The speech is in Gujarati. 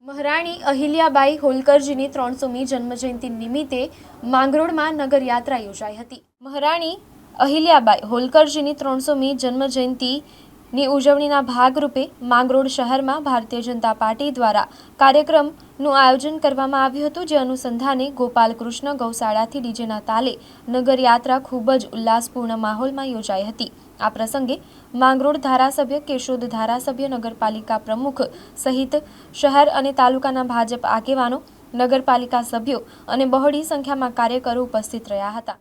મહારાણી અહિલ્યાબાઈ હોલકરજીની 300મી જન્મજયંતિ નિમિત્તે માંગરોળમાં નગરયાત્રા યોજાઈ હતી। મહારાણી અહિલ્યાબાઈ હોલકરજીની 300મી જન્મજયંતિની ઉજવણીના ભાગરૂપે માંગરોળ શહેરમાં ભારતીય જનતા પાર્ટી દ્વારા કાર્યક્રમનું આયોજન કરવામાં આવ્યું હતું, જે અનુસંધાને ગોપાલકૃષ્ણ ગૌશાળાથી ડીજેના તાલે નગરયાત્રા ખૂબ જ ઉલ્લાસપૂર્ણ માહોલમાં યોજાઈ હતી। આ પ્રસંગે માંગરોળ ધારાસભ્ય, કેશોદ ધારાસભ્ય, નગરપાલિકા પ્રમુખ સહિત શહેર અને તાલુકાના ભાજપ આગેવાનો, નગરપાલિકા સભ્યો અને બહોળી સંખ્યામાં કાર્યકરો ઉપસ્થિત રહ્યા હતા।